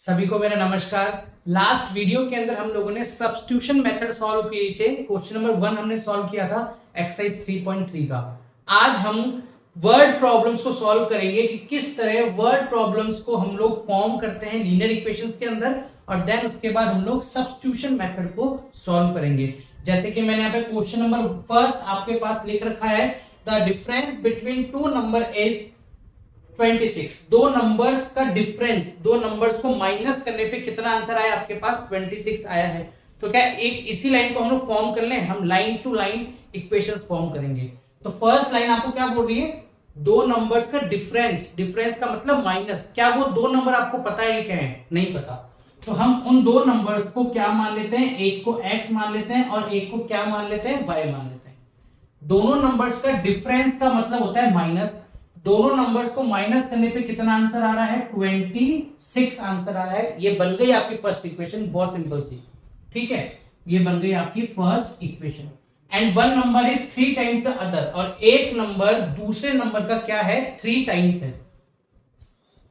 सभी को मेरा नमस्कार। लास्ट वीडियो के अंदर हम लोगों ने सब्स्टिट्यूशन मेथड सॉल्व किए थे। क्वेश्चन नंबर 1 हमने सॉल्व किया था एक्सरसाइज 3.3 का। आज हम वर्ड प्रॉब्लम्स को सॉल्व करेंगे कि किस तरह वर्ड प्रॉब्लम्स को हम लोग फॉर्म करते हैं लीनियर इक्वेशंस के अंदर, और देन उसके बाद हम लोग सब्स्टिट्यूशन मेथड को सॉल्व करेंगे। जैसे कि मैंने यहाँ पे क्वेश्चन नंबर फर्स्ट आपके पास लिख रखा है, the difference between two number is 26। दो नंबर्स का डिफरेंस, दो नंबर्स को माइनस करने पे कितना आंसर आया आपके पास 26 आया है। तो क्या एक इसी लाइन को हम लोग फॉर्म कर लें, हम line to line equations form करेंगे। तो फर्स्ट लाइन आपको क्या बोल रही है, दो नंबर्स का डिफरेंस, डिफरेंस का मतलब माइनस। क्या वो दो नंबर आपको पता है क्या है, नहीं पता, तो हम उन दो नंबर्स को क्या मान लेते हैं, एक को x मान लेते हैं और एक को क्या मान लेते हैं, y मान लेते हैं। दोनों नंबर्स का डिफरेंस का मतलब होता है माइनस। दोनों नंबर्स को माइनस करने पे कितना आंसर आ रहा है, 26 आंसर आ रहा है। ये बन गई आपकी फर्स्ट इक्वेशन, बहुत सिंपल सी, ठीक है। ये बन गई आपकी first equation. And one number is 3 times the other, और एक नंबर दूसरे नंबर का क्या है, 3 टाइम्स है।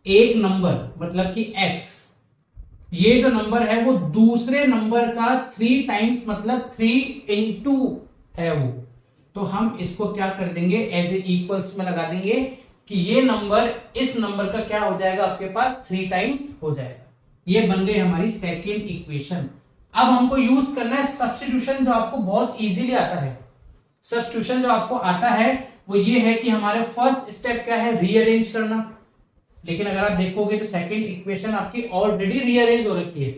एक नंबर मतलब कि x, ये जो नंबर है वो दूसरे नंबर का 3 टाइम्स मतलब 3 इंटू है वो। तो हम इसको क्या कर देंगे, एज ए इक्वल्स में लगा देंगे कि ये नंबर इस नंबर का क्या हो जाएगा, आपके पास 3 टाइम्स हो जाएगा। ये बन गई हमारी सेकेंड इक्वेशन। अब हमको यूज करना है सब्स्टिट्यूशन, जो आपको बहुत इजीली आता है। सब्स्टिट्यूशन जो आपको आता है वो ये है कि हमारे फर्स्ट स्टेप क्या है, रीअरेंज करना। लेकिन अगर आप देखोगे तो सेकेंड इक्वेशन आपकी ऑलरेडी रीअरेंज हो रखी है।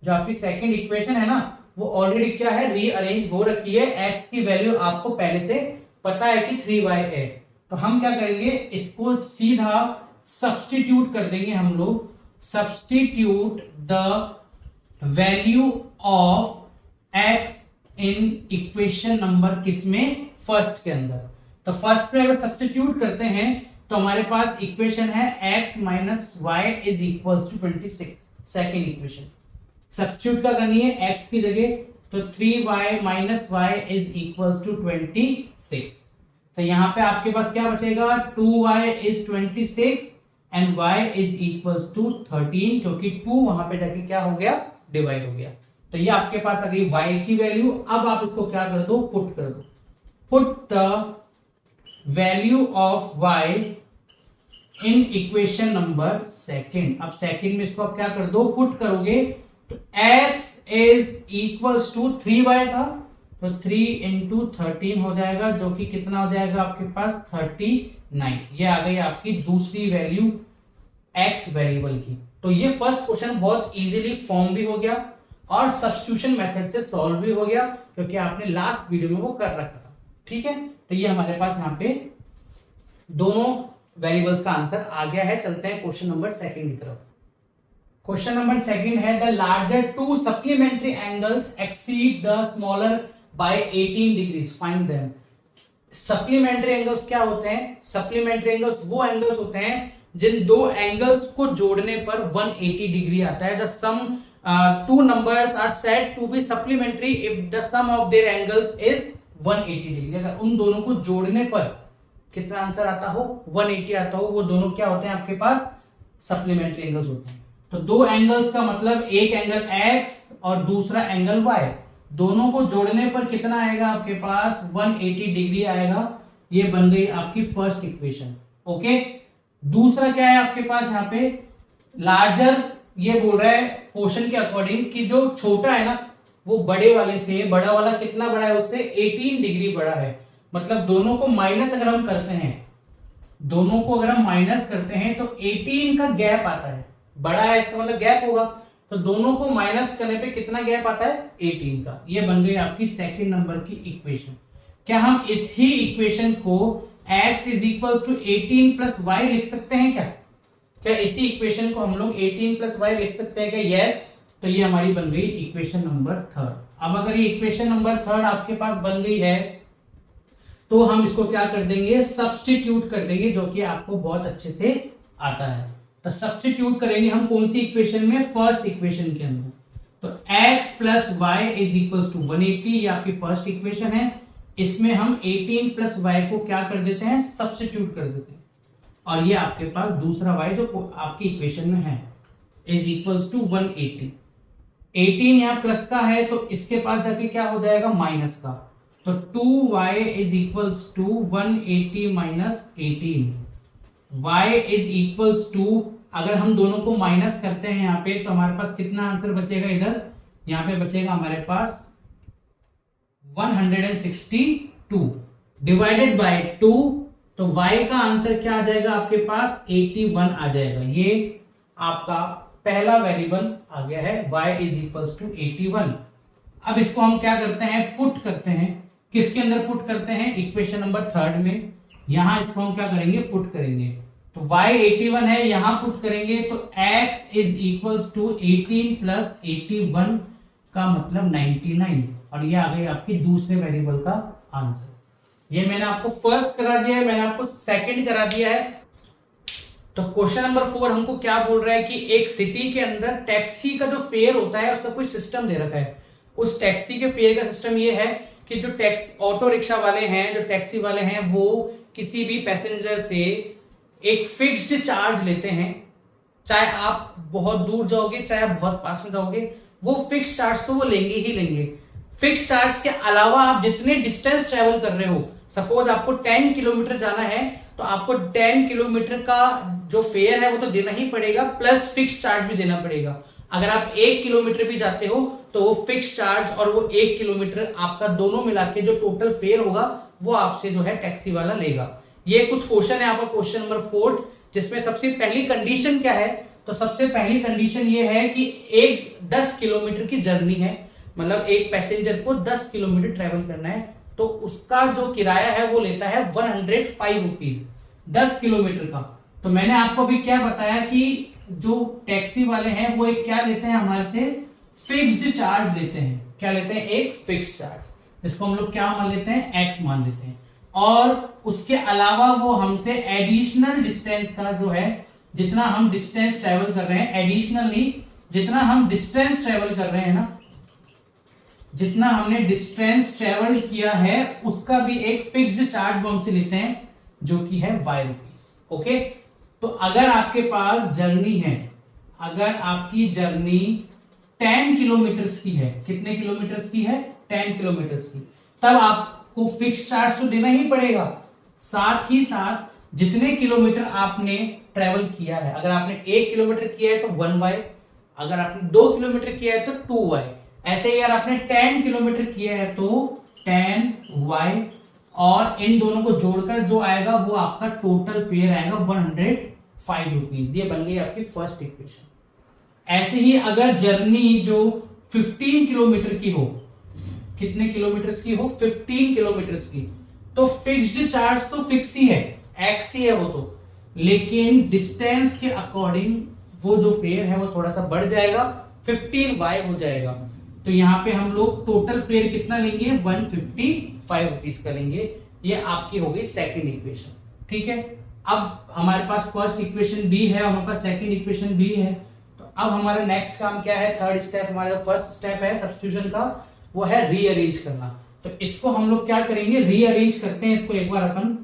जो आपकी सेकेंड इक्वेशन है ना, वो ऑलरेडी क्या है, रीअरेंज हो रखी है। x की वैल्यू आपको पहले से पता है कि 3y है। तो हम क्या करेंगे, इसको सीधा सब्स्टिट्यूट कर देंगे हम लोग। Substitute the value of x in equation number किसमें, फर्स्ट के अंदर। तो फर्स्ट में अगर सब्स्टिट्यूट करते हैं तो हमारे पास इक्वेशन है x minus y is equal to 26। Second equation substitute का करनी है x की जगह, तो 3y minus y is equal to 26। तो यहां पे आपके पास क्या बचेगा, 2y is 26 and y is equal to 13, क्योंकि 2 वहां पे जाके क्या हो गया, डिवाइड हो गया। तो ये आपके पास आ गई y की वैल्यू। अब आप इसको क्या कर दो, पुट कर दो। Put the value of y in equation number second. अब सेकेंड में इसको आप क्या कर दो, पुट करोगे तो x is equals to 3y था, तो 3 इंटू 13 हो जाएगा, जो कि कितना हो जाएगा आपके पास 39। ये आ गई आपकी दूसरी वैल्यू x वेरिएबल की। तो ये फर्स्ट क्वेश्चन बहुत इजीली फॉर्म भी हो गया और सब्स्टिट्यूशन मेथड से सॉल्व भी हो गया, क्योंकि आपने लास्ट वीडियो में वो कर रखा था, ठीक है। तो ये हमारे पास यहाँ पे दोनों वेरिएबल्स का आंसर आ गया है। चलते हैं क्वेश्चन नंबर सेकंड की तरफ। क्वेश्चन नंबर सेकंड है, the larger to supplementary angles exceed the smaller by 18 degrees, find them. Supplementary angles क्या होते हैं, सप्लीमेंट्री एंगल्स वो एंगल्स होते हैं जिन दो एंगल्स को जोड़ने पर 180 डिग्री आता है। The sum two numbers are said to be supplementary if the sum of their angles is 180 degree. अगर उन दोनों को जोड़ने पर कितना आंसर आता हो, 180 आता हो, वो दोनों क्या होते हैं आपके पास, सप्लीमेंट्री एंगल्स होते हैं। तो दो एंगल्स का मतलब एक एंगल x और दूसरा एंगल y, दोनों को जोड़ने पर कितना आएगा आपके पास, 180 डिग्री आएगा। ये बन गई आपकी फर्स्ट इक्वेशन, ओके। दूसरा क्या है आपके पास यहाँ पे, लार्जर, ये बोल रहा है क्वेश्चन के अकॉर्डिंग कि जो छोटा है ना वो बड़े वाले से, बड़ा वाला कितना बड़ा है उससे, 18 डिग्री बड़ा है। मतलब दोनों को माइनस अगर हम करते हैं, दोनों को अगर हम माइनस करते हैं तो 18 का गैप आता है। बड़ा है इसका मतलब गैप होगा, तो दोनों को माइनस करने पे कितना गैप आता है, 18 का। ये बन गई आपकी सेकंड नंबर की इक्वेशन। क्या हम इस ही इक्वेशन को x is equal to 18 plus y लिख सकते हैं क्या इसी इक्वेशन को हम लोग 18 प्लस वाई लिख सकते हैं क्या, यस। तो ये हमारी बन गई इक्वेशन नंबर थर्ड। अब अगर ये इक्वेशन नंबर थर्ड आपके पास बन गई है तो हम इसको क्या कर देंगे, सब्स्टिट्यूट कर देंगे, जो कि आपको बहुत अच्छे से आता है। तो सब्स्टिट्यूट करेंगे हम कौन सी इक्वेशन में, फर्स्ट इक्वेशन के अंदर। तो x plus y is equal to 180, ये आपकी फर्स्ट इक्वेशन है। इसमें हम 18 प्लस वाई को क्या कर देते हैं, सब्स्टिट्यूट कर देते हैं, और ये आपके पास दूसरा y जो आपकी इक्वेशन में है। Is equals to 180। 18 यहाँ प्लस का है तो इसके पास जाके क्या हो जाएगा माइनस का, तो 2y is equals to 180 minus 18। y is equals to, अगर हम दोनों को माइनस करते हैं यहाँ पे तो हमारे पास कितना आंसर बचेगा, इधर यहाँ पे बचेगा हमारे पास 162 डिवाइडेड बाय 2, तो y का आंसर क्या आ जाएगा आपके पास 81 आ जाएगा। ये आपका पहला वेरिएबल आ गया है, y इज इक्वल्स टू 81। अब इसको हम क्या करते हैं, पुट करते हैं, किसके अंदर पुट करते हैं, इक्वेशन नंबर 3 में। यहां इसको हम क्या करेंगे, पुट करेंगे, तो y 81 है, यहां पुट करेंगे तो x is equals to 18 plus 81 का मतलब 99, और ये आ गई आपकी दूसरे वेरिएबल का आंसर। ये मैंने आपको फर्स्ट करा दिया है, मैंने आपको सेकंड करा दिया है। तो क्वेश्चन नंबर 4 हमको क्या बोल रहा है कि एक सिटी के अंदर टैक्सी का जो फेयर होता है उसका कोई सिस्टम दे रखा है। उस टैक्सी के फेयर का सिस्टम ये है कि जो टैक्सी ऑटो रिक्शा वाले हैं, जो टैक्सी वाले हैं, वो किसी भी पैसेंजर से एक फिक्स्ड चार्ज लेते हैं। चाहे आप बहुत दूर जाओगे, चाहे आप बहुत पास में जाओगे, वो फिक्स चार्ज तो वो लेंगे ही लेंगे। फिक्स चार्ज के अलावा आप जितने डिस्टेंस ट्रेवल कर रहे हो, सपोज आपको 10 किलोमीटर जाना है तो आपको 10 किलोमीटर का जो फेयर है वो तो देना ही पड़ेगा, प्लस फिक्स चार्ज भी देना पड़ेगा। अगर आप 1 किलोमीटर भी जाते हो तो वो फिक्स चार्ज और वो 1 किलोमीटर आपका दोनों मिला के जो टोटल फेयर होगा वो आपसे जो है टैक्सी वाला लेगा। ये कुछ क्वेश्चन है आपका क्वेश्चन नंबर 4, जिसमें सबसे पहली कंडीशन क्या है, तो सबसे पहली कंडीशन ये है कि एक 10 किलोमीटर की जर्नी है, मतलब एक पैसेंजर को 10 किलोमीटर ट्रेवल करना है, तो उसका जो किराया है वो लेता है 105 रुपीज 10 किलोमीटर का। तो मैंने आपको भी क्या बताया कि जो टैक्सी वाले हैं वो एक क्या लेते हैं हमारे से, फिक्स्ड चार्ज लेते हैं। क्या लेते हैं, एक फिक्स्ड चार्ज, जिसको हम लोग क्या मान लेते हैं, एक्स मान लेते हैं। और उसके अलावा वो हमसे एडिशनल डिस्टेंस का जो है, जितना हम डिस्टेंस ट्रेवल कर रहे हैं, एडिशनली जितना हम डिस्टेंस ट्रेवल कर रहे हैं ना, जितना हमने डिस्टेंस ट्रेवल किया है उसका भी एक फिक्स्ड चार्ज वो हमसे लेते हैं, जो कि है y रुपीज। ओके, तो अगर आपके पास जर्नी है, अगर आपकी जर्नी 10 किलोमीटर्स की है, कितने किलोमीटर्स की है, 10 किलोमीटर्स की, तब आपको फिक्स चार्ज तो देना ही पड़ेगा। साथ ही साथ जितने किलोमीटर आपने ट्रेवल किया है, अगर आपने 1 किलोमीटर किया है तो 1y, अगर आपने 2 किलोमीटर किया है तो 2y, ऐसे ही अगर आपने 10 किलोमीटर किया है तो 10y, और इन दोनों को जोड़कर जो आएगा वो आपका टोटल फेयर आएगा 105 रुपीज। ये बन गई आपकी फर्स्ट इक्वेशन। ऐसे ही अगर जर्नी जो 15 किलोमीटर की हो, कितने किलोमीटर की हो, 15 किलोमीटर की, तो फिक्स्ड चार्ज तो फिक्स ही है, एक्स ही है वो तो, लेकिन डिस्टेंस के अकॉर्डिंग वो जो फेयर है वो थोड़ा सा बढ़ जाएगा, 15y हो जाएगा। तो यहाँ पे हम लोग टोटल फेयर कितना लेंगे, 155 रुपीज का लेंगे। ये आपकी हो गई सेकंड इक्वेशन। ठीक है, अब हमारे पास फर्स्ट इक्वेशन भी है, हमारे पास सेकंड इक्वेशन भी है। तो अब हमारा नेक्स्ट काम क्या है, थर्ड स्टेप, हमारा फर्स्ट स्टेप है सब्स्टिट्यूशन का, वो है रीअरेंज करना। तो इसको हम लोग क्या करेंगे, रीअरेंज करते हैं इसको एक बार अपन।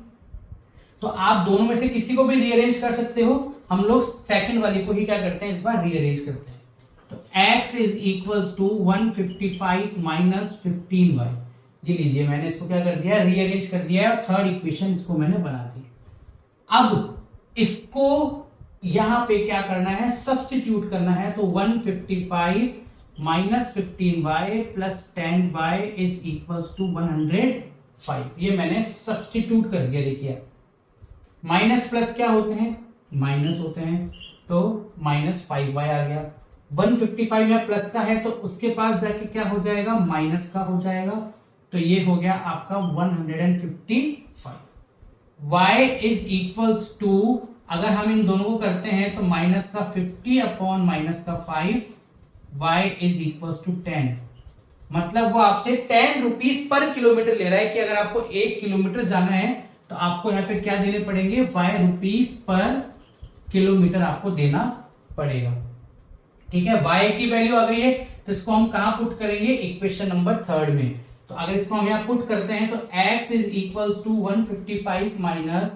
तो आप दोनों में से किसी को भी रीअरेंज कर सकते हो, हम लोग सेकंड वाली को ही क्या करते हैं, इस बार रीअरेंज करते हैं। तो x is equals to 155 minus 15y, ये लीजिए मैंने इसको क्या कर दिया, रीअरेंज कर दिया है, और थर्ड इक्वेशन इसको मैंने बना दी। अब इसको यहां पे क्या करना है, सब्स्टिट्यूट करना है। तो 155 minus 15y plus 10y is equals to 105, ये मैंने सब्स्टिट्यूट कर दिया। देखिए माइनस प्लस क्या होते हैं, माइनस होते हैं, तो माइनस 5y आ गया। 155 में प्लस का है तो उसके पास जाके क्या हो जाएगा, माइनस का हो जाएगा, तो ये हो गया आपका 155। y इज इक्वल्स टू, अगर हम इन दोनों को करते हैं तो माइनस का 50 अपॉन माइनस का 5, y इज इक्वल्स टू 10, मतलब वो आपसे 10 रुपीज पर किलोमीटर ले रहा है कि अगर आपको 1 किलोमीटर जाना है तो आपको यहाँ पे क्या देने पड़ेंगे, 5 रुपीज पर किलोमीटर आपको देना पड़ेगा। ठीक है, y की वैल्यू आ गई है, तो इसको हम कहां पुट करेंगे, इक्वेशन नंबर 3 में। तो अगर इसको हम यहाँ पुट करते हैं तो x is equals to 155 minus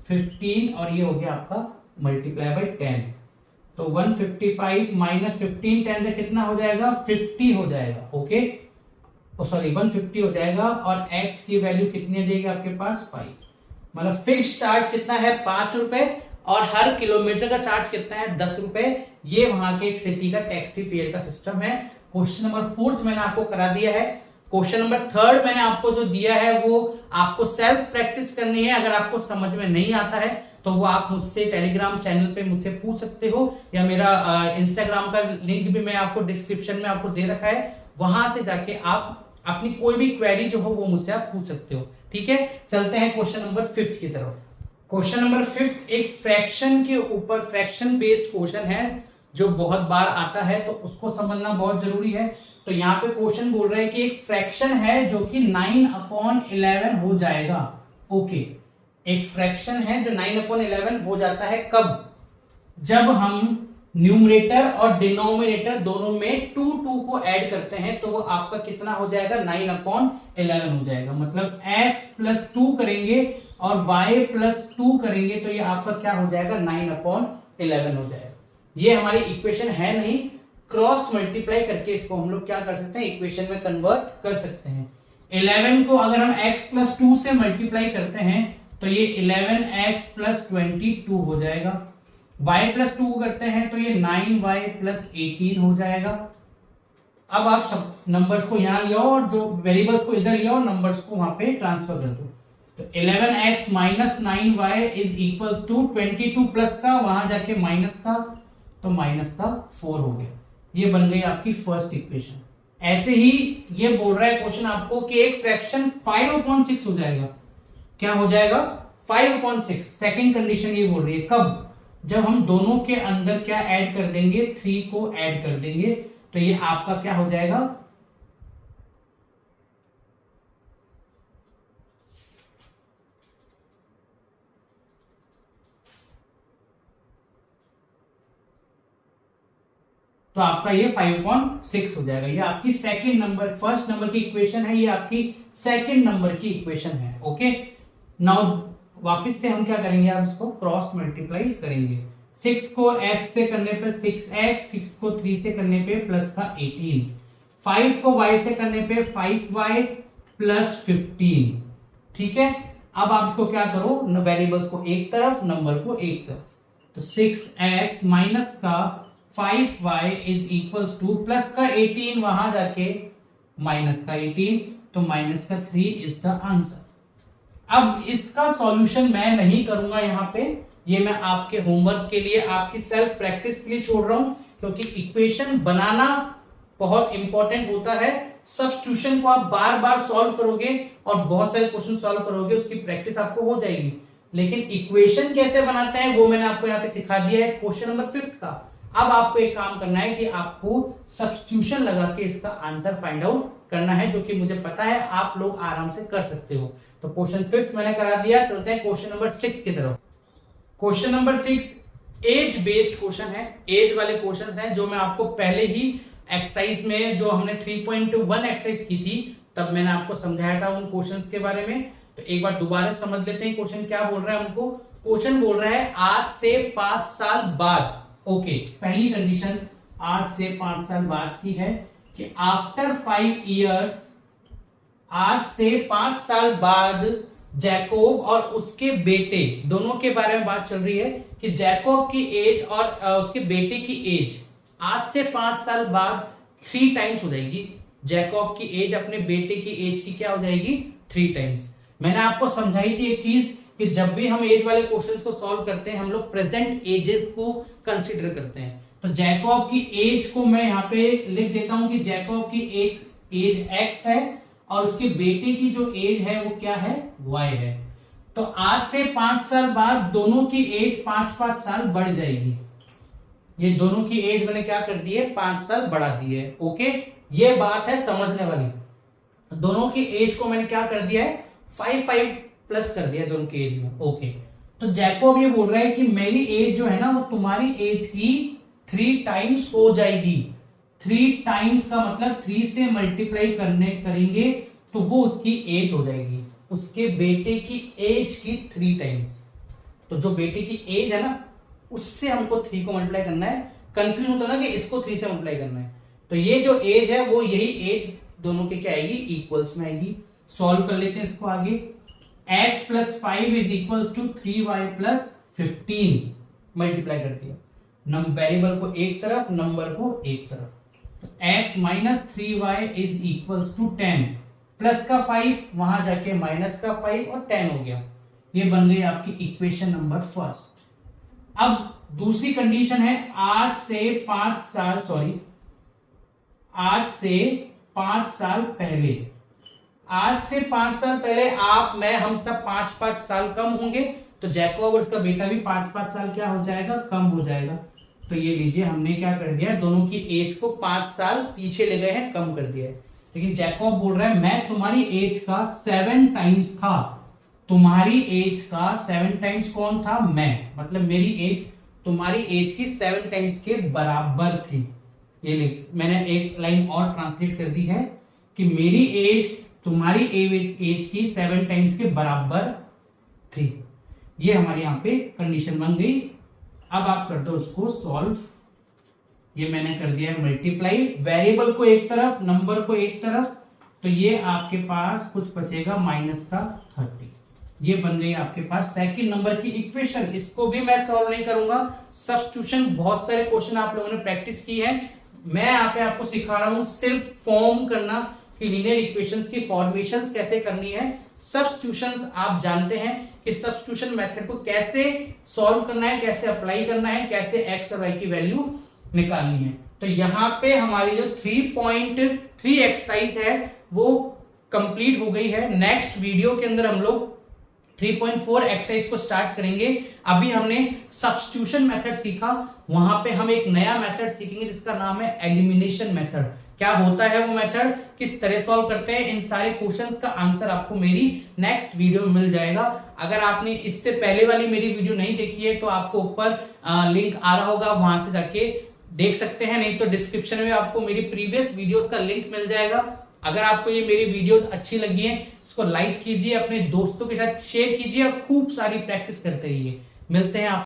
15, और ये हो गया आपका मल्टीप्लाई बाय 10। तो 155 माइनस 15 10 से कितना हो जाएगा 50 हो जाएगा। ओके, सॉरी 150 हो जाएगा और x की वैल्यू कितनी देगी आपके पास 5। मतलब फिक्स चार्ज कितना है 5 रुपए और हर किलोमीटर का चार्ज कितना है 10 रुपए। ये वहां के एक सिटी का टैक्सी फेयर का सिस्टम है। क्वेश्चन नंबर 4 मैंने आपको करा दिया है। क्वेश्चन नंबर 3 मैंने आपको जो दिया है वो आपको सेल्फ प्रैक्टिस करनी है। अगर आपको समझ में नहीं आता है तो वो आप मुझसे टेलीग्राम चैनल पे मुझसे पूछ सकते हो, या मेरा इंस्टाग्राम का लिंक भी मैं आपको डिस्क्रिप्शन में आपको दे रखा है, वहां से जाके आप अपनी कोई भी क्वेरी जो हो वो मुझसे आप पूछ सकते हो। ठीक है, चलते हैं क्वेश्चन नंबर 5 की तरफ। क्वेश्चन नंबर 5 एक फ्रैक्शन के ऊपर फ्रैक्शन बेस्ड क्वेश्चन है जो बहुत बार आता है, तो उसको समझना बहुत जरूरी है। तो यहाँ पे क्वेश्चन बोल रहा है कि एक फ्रैक्शन है जो कि 9/11 हो जाएगा। ओके, एक फ्रैक्शन है जो 9/11 हो जाता है कब? जब हम न्यूमरेटर और डिनोमिनेटर दोनों में 2 को ऐड करते हैं तो वो आपका कितना हो जाएगा 9/11 हो जाएगा। मतलब x प्लस 2 करेंगे और y प्लस 2 करेंगे तो ये आपका क्या हो जाएगा 9/11 हो जाएगा। ये हमारी इक्वेशन है नहीं, क्रॉस मल्टीप्लाई करके इसको हम लोग क्या कर सकते हैं इक्वेशन में कन्वर्ट कर सकते हैं। 11 को अगर हम x प्लस 2 से मल्टीप्लाई करते हैं तो ये 11x प्लस 22 हो जाएगा। y प्लस 2 करते हैं तो ये 9y प्लस 18 हो जाएगा। अब आप सब नंबर्स को यहां ले आओ और जो वेरिएबल्स को इधर ले आओ, नंबर्स को वहां पे ट्रांसफर कर दो। तो 11x minus 9y is equals to 22 plus का वहां जाके माइनस का, तो माइनस का 4 हो गया। ये बन गई आपकी फर्स्ट इक्वेशन। ऐसे ही ये बोल रहा है क्वेश्चन आपको कि एक फ्रैक्शन 5/6 हो जाएगा। क्या हो जाएगा 5/6। सेकंड कंडीशन ये बोल रही है कब? जब हम दोनों के अंदर क्या ऐड कर देंगे 3 को ऐड कर देंगे तो ये आपका क्या हो जाएगा तो आपका ये 5/6 हो जाएगा। ये आपकी सेकंड नंबर, फर्स्ट नंबर की इक्वेशन है, ये आपकी सेकंड नंबर की इक्वेशन है। ओके, नाउ वापस से हम क्या करेंगे, आप इसको क्रॉस मल्टीप्लाई करेंगे। 6 को x से करने पे 6x, 6 को 3 से करने पे प्लस का 18, 5 को y से करने पे 5y प्लस 15। ठीक है, अब आप इसको क्या करो, वेरिएबल्स को एक तरफ, नंबर को एक तरफ। तो 6x माइनस का 5y is equals two plus का 18 वहां जाके माइनस का 18, तो माइनस का 3 इज द आंसर। अब इसका सॉल्यूशन मैं नहीं करूंगा यहाँ पे, ये मैं आपके होमवर्क के लिए, आपकी सेल्फ प्रैक्टिस के लिए छोड़ रहा हूं, क्योंकि इक्वेशन बनाना बहुत इंपॉर्टेंट होता है। सब्स्टिट्यूशन को आप बार बार सॉल्व करोगे और बहुत सारे क्वेश्चन सॉल्व करोगे, उसकी प्रैक्टिस आपको हो जाएगी। लेकिन इक्वेशन कैसे बनाते हैं वो मैंने आपको यहाँ पे सिखा दिया है क्वेश्चन नंबर 5 का। अब आपको एक काम करना है कि आपको सब्स्टिट्यूशन लगा के इसका आंसर फाइंड आउट करना है, जो कि मुझे पता है आप लोग आराम से कर सकते हो। तो क्वेश्चन 5 मैंने करा दिया, चलते हैं क्वेश्चन नंबर 6 की तरफ। Question number 6 age based question है। एज वाले क्वेश्चंस हैं जो मैं आपको पहले ही एक्सरसाइज में, जो हमने 3.1 एक्सरसाइज की थी, तब मैंने आपको समझाया था उन क्वेश्चंस के बारे में। तो एक बार दोबारा समझ लेते हैं क्वेश्चन क्या बोल रहा है हमको। क्वेश्चन बोल रहा है आज से 5 साल बाद। ओके, पहली कंडीशन आज से 5 साल बाद की है कि आफ्टर 5 इयर्स, आज से 5 साल बाद जैकोब और उसके बेटे दोनों के बारे में बात चल रही है कि जैकोब की एज और उसके बेटे की एज आज से 5 साल बाद 3 टाइम्स हो जाएगी। जैकोब की एज अपने बेटे की एज की क्या हो जाएगी 3 टाइम्स। मैंने आपको समझाई थी एक चीज कि जब भी हम एज वाले क्वेश्चंस को सॉल्व करते हैं हम लोग प्रेजेंट एजेस को कंसीडर करते हैं। तो जैकोब की एज को मैं यहाँ पे लिख देता हूं कि जैकोब की एज x है और उसके बेटे की जो एज है वो क्या है y है। तो आज से 5 साल बाद दोनों की एज 5-5 साल बढ़ जाएगी। ये दोनों की एज मैंने क्या कर दी है 5 साल बढ़ा दी है। ओके, ये बात है समझने वाली। दोनों की एज को मैंने क्या कर दिया है 5 प्लस कर दिया दोनों की एज में। ओके, तो जैकोब ये बोल रहा है कि मेरी एज जो है ना वो तुम्हारी एज की 3 टाइम्स हो जाएगी। 3 टाइम्स का मतलब 3 से मल्टीप्लाई करेंगे तो वो उसकी एज हो जाएगी, उसके बेटे की एज की 3 टाइम्स। तो जो बेटे की एज है ना उससे हमको 3 को मल्टीप्लाई करना है। कंफ्यूज होता ना कि इसको 3 से मल्टीप्लाई करना है, तो ये जो एज है वो यही एज दोनों के क्या आएगी, इक्वल्स में आएगी। सॉल्व कर लेते हैं इसको आगे। x plus 5 is equals to 3y plus 15 multiply कर दिया, वेरिएबल को एक तरफ, नंबर को एक तरफ। तो x minus 3y is equals to 10, plus का 5 वहां जाके माइनस का 5 और 10 हो गया। ये बन गई आपकी इक्वेशन नंबर फर्स्ट। अब दूसरी कंडीशन है, आज से 5 साल पहले आप, मैं, हम सब 5-5 साल कम होंगे, तो जैकब और उसका बेटा भी 5-5 साल क्या हो जाएगा, कम हो जाएगा। तो ये लीजिए हमने क्या कर दिया, दोनों की एज को 5 साल पीछे ले गए हैं, कम कर दिया है। लेकिन जैकब बोल रहा है मैं तुम्हारी एज का 7 टाइम्स था, तुम्हारी एज का 7 टाइम्स कौन था, मैं, मतलब मेरी एज तुम्हारी एज की 7 टाइम्स के बराबर थी। ये लिख, मैंने एक लाइन और ट्रांसलेट कर दी है कि मेरी एज तुम्हारी एज की 7 टाइम्स के बराबर थी। ये हमारे यहाँ पे कंडीशन बन गई। अब आप कर दो उसको सॉल्व। ये मैंने कर दिया है मल्टीप्लाई, वेरिएबल को एक तरफ, नंबर को एक तरफ, तो ये आपके पास कुछ बचेगा माइनस का 30। ये बन गई आपके पास सेकंड नंबर की इक्वेशन। इसको भी मैं सॉल्व नहीं करूंगा, सब्स्टिट्यूशन बहुत सारे क्वेश्चन आप लोगों ने प्रैक्टिस की है, मैं यहाँ पे आपको सिखा रहा हूं सिर्फ फॉर्म करना कि लीनियर इक्वेशंस की फॉर्मेशंस कैसे करनी है। सब्स्टिट्यूशंस आप जानते हैं कि सब्स्टिट्यूशन मेथड को कैसे सॉल्व करना है, कैसे अप्लाई करना है, कैसे एक्स और वाई की वैल्यू निकालनी है। तो यहाँ पे हमारी जो 3.3 एक्सरसाइज है वो कंप्लीट हो गई है। नेक्स्ट वीडियो के अंदर हम लोग 3.4 एक्सरसाइज को स्टार्ट करेंगे। अभी हमने सब्स्टिट्यूशन मेथड सीखा, वहां पे हम एक नया मेथड सीखेंगे जिसका नाम है एलिमिनेशन मेथड। क्या होता है वो मेथड, किस तरह सॉल्व करते हैं, इन सारे क्वेश्चंस का आंसर आपको मेरी नेक्स्ट वीडियो में मिल जाएगा। अगर आपने इससे पहले वाली मेरी वीडियो नहीं देखी है तो आपको ऊपर लिंक आ रहा होगा, वहां से जाके देख सकते हैं, नहीं तो डिस्क्रिप्शन में आपको मेरी प्रीवियस वीडियोस का लिंक मिल जाएगा। अगर आपको ये मेरी वीडियोस अच्छी लगी हैं, इसको लाइक कीजिए, अपने दोस्तों के साथ शेयर कीजिए और खूब सारी प्रैक्टिस करते रहिए। मिलते हैं आप